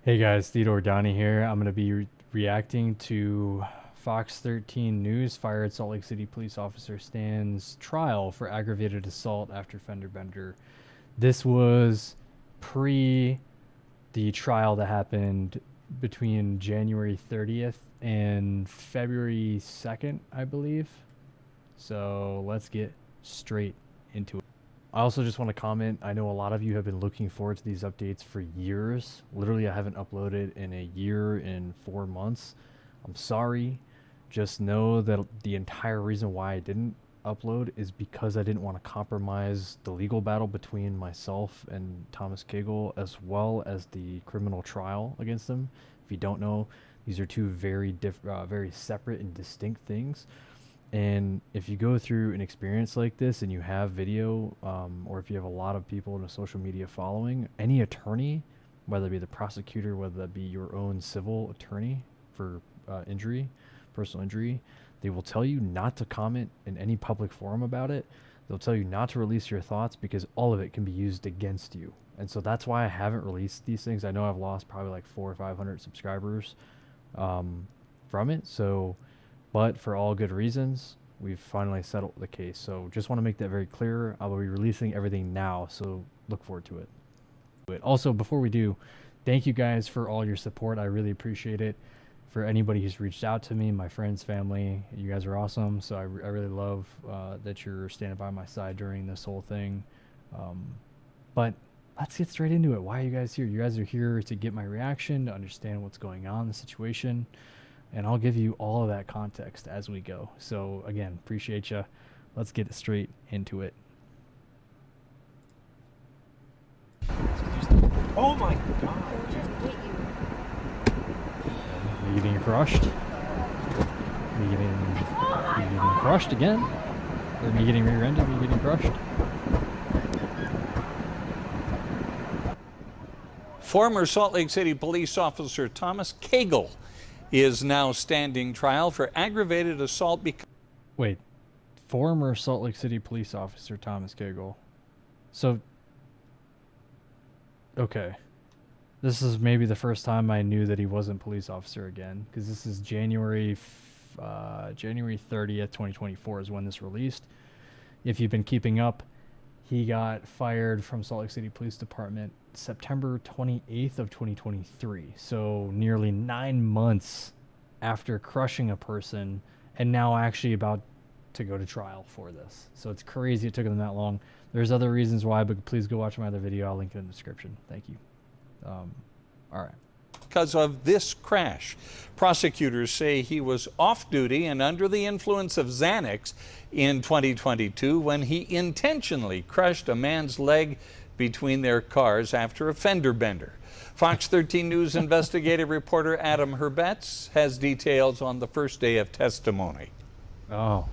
Hey guys, Theodore, Donny here. I'm going to be reacting to Fox 13 News fired Salt Lake City police officer stands trial for aggravated assault after fender bender. This was pre the trial that happened between January 30th and February 2nd, I believe. So let's get straight into it. I also just want to comment, I know a lot of you have been looking forward to these updates for years. Literally, I haven't uploaded in a year and 4 months. I'm sorry. Just know that the entire reason why I didn't upload is because I didn't want to compromise the legal battle between myself and Thomas Cagle, as well as the criminal trial against him. If you don't know, these are two very separate and distinct things. And if you go through an experience like this and you have video, or if you have a lot of people in a social media following, any attorney, whether it be the prosecutor, whether that be your own civil attorney for personal injury, they will tell you not to comment in any public forum about it. They'll tell you not to release your thoughts because all of it can be used against you. And so that's why I haven't released these things. I know I've lost probably like 400 or 500 subscribers from it. So... but for all good reasons, we've finally settled the case. So just want to make that very clear. I will be releasing everything now, so look forward to it. Also, before we do, thank you guys for all your support. I really appreciate it. For anybody who's reached out to me, my friends, family, you guys are awesome. So I really love that you're standing by my side during this whole thing. But let's get straight into it. Why are you guys here? You guys are here to get my reaction, to understand what's going on in the situation. And I'll give you all of that context as we go. So again, appreciate you. Let's get straight into it. Oh my God! Me getting crushed. Me getting crushed again. Or me getting rear-ended. Me getting crushed. Former Salt Lake City police officer Thomas Cagle is now standing trial for aggravated assault. Wait, former Salt Lake City police officer Thomas Cagle. So, okay. This is maybe the first time I knew that he wasn't police officer again, because this is January 30th, 2024 is when this released. If you've been keeping up, he got fired from Salt Lake City Police Department September 28th of 2023. So nearly 9 months after crushing a person, and now actually about to go to trial for this. So it's crazy it took them that long. There's other reasons why, but please go watch my other video. I'll link it in the description. Thank you. All right. Because of this crash. Prosecutors say he was off duty and under the influence of Xanax in 2022 when he intentionally crushed a man's leg between their cars after a fender bender. Fox 13 News investigative reporter Adam Herbetz has details on the first day of testimony. Oh.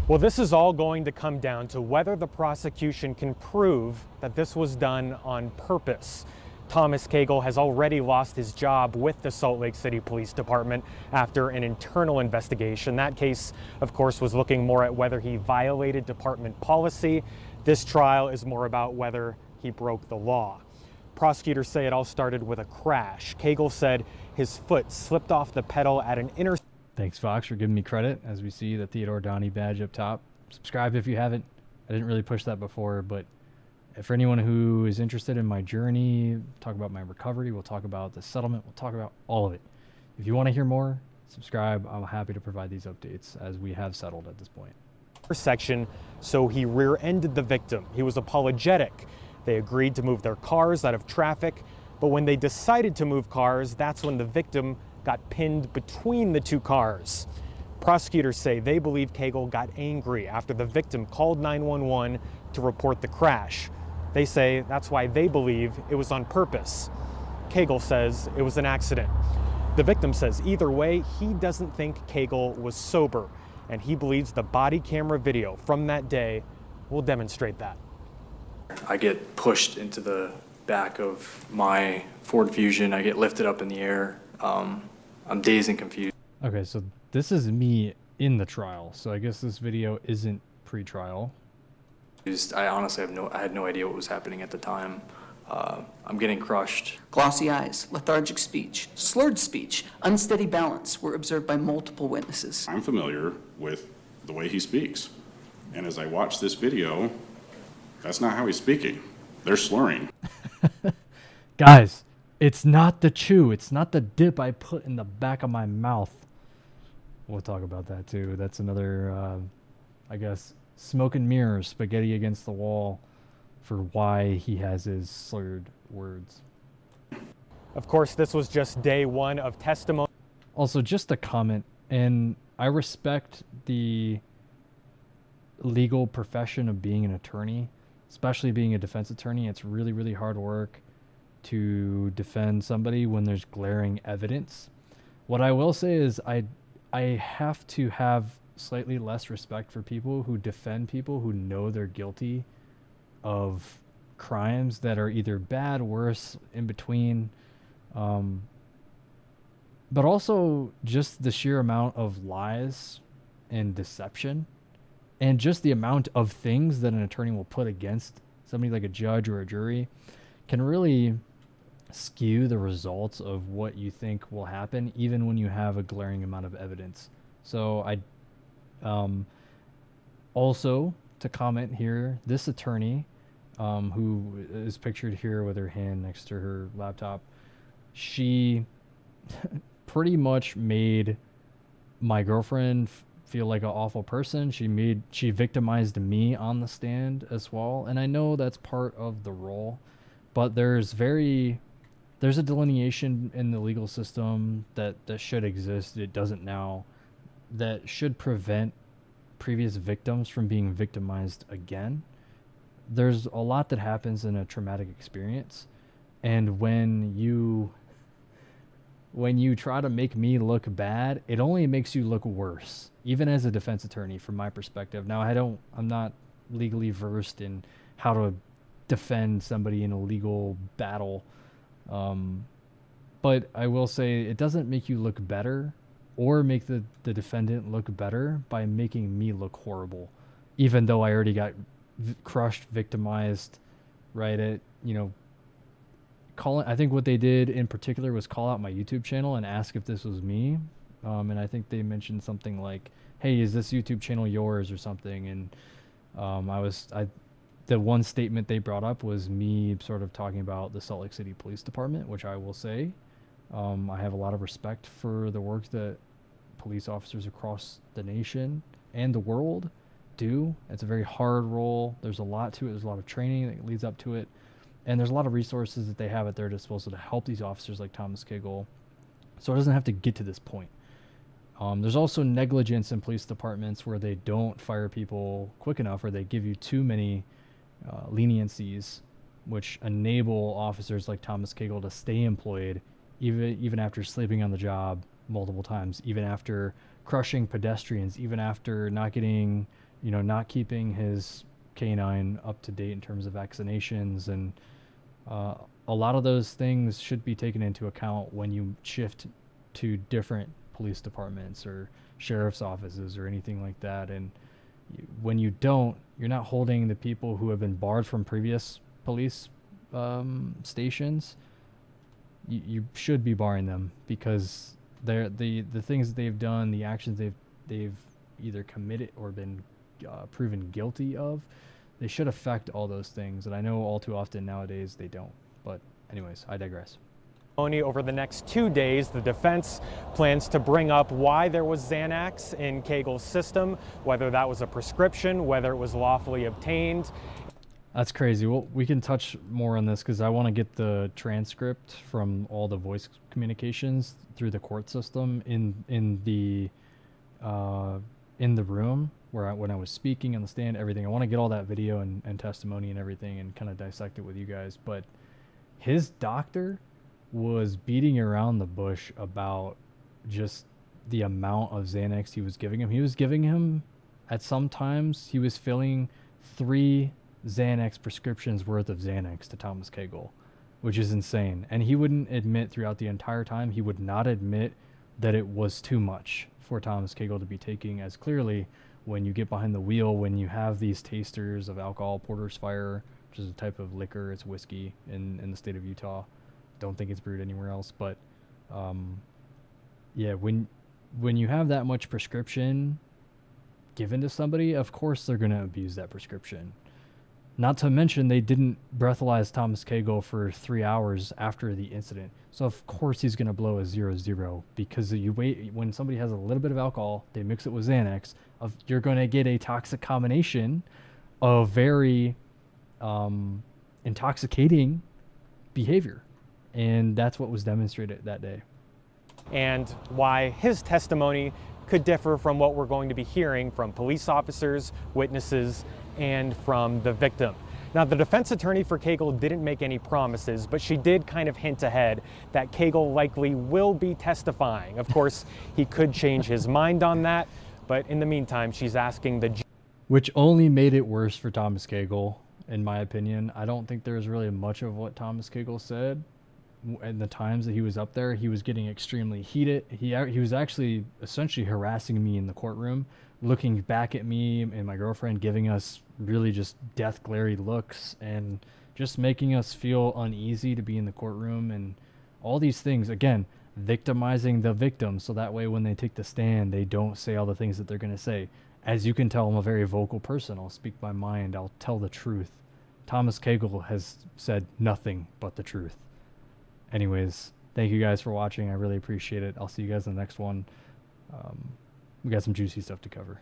Well, this is all going to come down to whether the prosecution can prove that this was done on purpose. Thomas Cagle has already lost his job with the Salt Lake City Police Department after an internal investigation. That case, of course, was looking more at whether he violated department policy. This trial is more about whether he broke the law. Prosecutors say it all started with a crash. Cagle said his foot slipped off the pedal at an intersection. Thanks, Fox, for giving me credit. As we see the Theodore Donny badge up top. Subscribe if you haven't. I didn't really push that before, but for anyone who is interested in my journey, talk about my recovery, we'll talk about the settlement, we'll talk about all of it. If you want to hear more, subscribe. I'm happy to provide these updates as we have settled at this point. Intersection, so he rear-ended the victim. He was apologetic. They agreed to move their cars out of traffic, but when they decided to move cars, that's when the victim got pinned between the two cars. Prosecutors say they believe Cagle got angry after the victim called 911 to report the crash. They say that's why they believe it was on purpose. Cagle says it was an accident. The victim says either way, he doesn't think Cagle was sober, and he believes the body camera video from that day will demonstrate that. I get pushed into the back of my Ford Fusion. I get lifted up in the air. I'm dazed and confused. Okay, so this is me in the trial. So I guess this video isn't pre-trial. I honestly I had no idea what was happening at the time. I'm getting crushed. Glossy eyes, lethargic speech, slurred speech, unsteady balance were observed by multiple witnesses. I'm familiar with the way he speaks. And as I watch this video, that's not how he's speaking. They're slurring. Guys, it's not the chew. It's not the dip I put in the back of my mouth. We'll talk about that too. That's another, I guess, smoke and mirrors, spaghetti against the wall for why he has his slurred words. Of course, this was just day one of testimony. Also, just a comment, and I respect the legal profession of being an attorney, especially being a defense attorney. It's really, really hard work to defend somebody when there's glaring evidence. What I will say is I have to have slightly less respect for people who defend people who know they're guilty of crimes that are either bad, worse, in between. But also just the sheer amount of lies and deception and just the amount of things that an attorney will put against somebody like a judge or a jury can really skew the results of what you think will happen, even when you have a glaring amount of evidence. So also to comment here, this attorney, who is pictured here with her hand next to her laptop, she pretty much made my girlfriend feel like an awful person. She victimized me on the stand as well, and I know that's part of the role, but there's a delineation in the legal system that should exist. It doesn't now, that should prevent previous victims from being victimized again. There's a lot that happens in a traumatic experience, and when you try to make me look bad, it only makes you look worse, even as a defense attorney from my perspective. Now, I'm not legally versed in how to defend somebody in a legal battle, but I will say it doesn't make you look better or make the defendant look better by making me look horrible, even though I already got crushed, victimized, right? I think what they did in particular was call out my YouTube channel and ask if this was me. And I think they mentioned something like, hey, is this YouTube channel yours or something? And the one statement they brought up was me sort of talking about the Salt Lake City Police Department, which I will say, I have a lot of respect for the work that police officers across the nation and the world do. It's a very hard role. There's a lot to it. There's a lot of training that leads up to it. And there's a lot of resources that they have at their disposal to help these officers like Thomas Cagle, so it doesn't have to get to this point. There's also negligence in police departments where they don't fire people quick enough, or they give you too many leniencies, which enable officers like Thomas Cagle to stay employed even after sleeping on the job multiple times, even after crushing pedestrians, even after not keeping his canine up to date in terms of vaccinations. And a lot of those things should be taken into account when you shift to different police departments or sheriff's offices or anything like that. And when you don't, you're not holding the people who have been barred from previous police stations. You should be barring them, because the things that they've done, the actions they've either committed or been proven guilty of, they should affect all those things. And I know all too often nowadays they don't. But anyways, I digress. Over the next 2 days, the defense plans to bring up why there was Xanax in Cagle's system, whether that was a prescription, whether it was lawfully obtained. That's crazy. Well, we can touch more on this because I want to get the transcript from all the voice communications through the court system in the room when I was speaking on the stand, everything. I want to get all that video and testimony and everything and kind of dissect it with you guys. But his doctor was beating around the bush about just the amount of Xanax he was giving him. He was giving him, at some times, he was filling 3 Xanax prescriptions worth of Xanax to Thomas Cagle, which is insane. And he wouldn't admit throughout the entire time, he would not admit that it was too much for Thomas Cagle to be taking, as clearly when you get behind the wheel, when you have these tasters of alcohol, Porter's Fire, which is a type of liquor. It's whiskey in the state of Utah. Don't think it's brewed anywhere else. But yeah, when you have that much prescription given to somebody, of course they're going to abuse that prescription. Not to mention they didn't breathalyze Thomas Cagle for 3 hours after the incident. So of course he's going to blow a 0-0 because you wait when somebody has a little bit of alcohol, they mix it with Xanax, you're going to get a toxic combination of very intoxicating behavior. And that's what was demonstrated that day. And why his testimony could differ from what we're going to be hearing from police officers, witnesses, and from the victim. Now, the defense attorney for Cagle didn't make any promises, but she did kind of hint ahead that Cagle likely will be testifying. Of course, he could change his mind on that, but in the meantime, she's asking the which only made it worse for Thomas Cagle, in my opinion. I don't think there was really much of what Thomas Cagle said. In the times that he was up there, he was getting extremely heated. He was actually essentially harassing me in the courtroom, looking back at me and my girlfriend, giving us really just death glary looks and just making us feel uneasy to be in the courtroom and all these things. Again, victimizing the victim so that way when they take the stand, they don't say all the things that they're going to say. As you can tell, I'm a very vocal person. I'll speak my mind. I'll tell the truth. Thomas Cagle has said nothing but the truth. Anyways, thank you guys for watching. I really appreciate it. I'll see you guys in the next one. We got some juicy stuff to cover.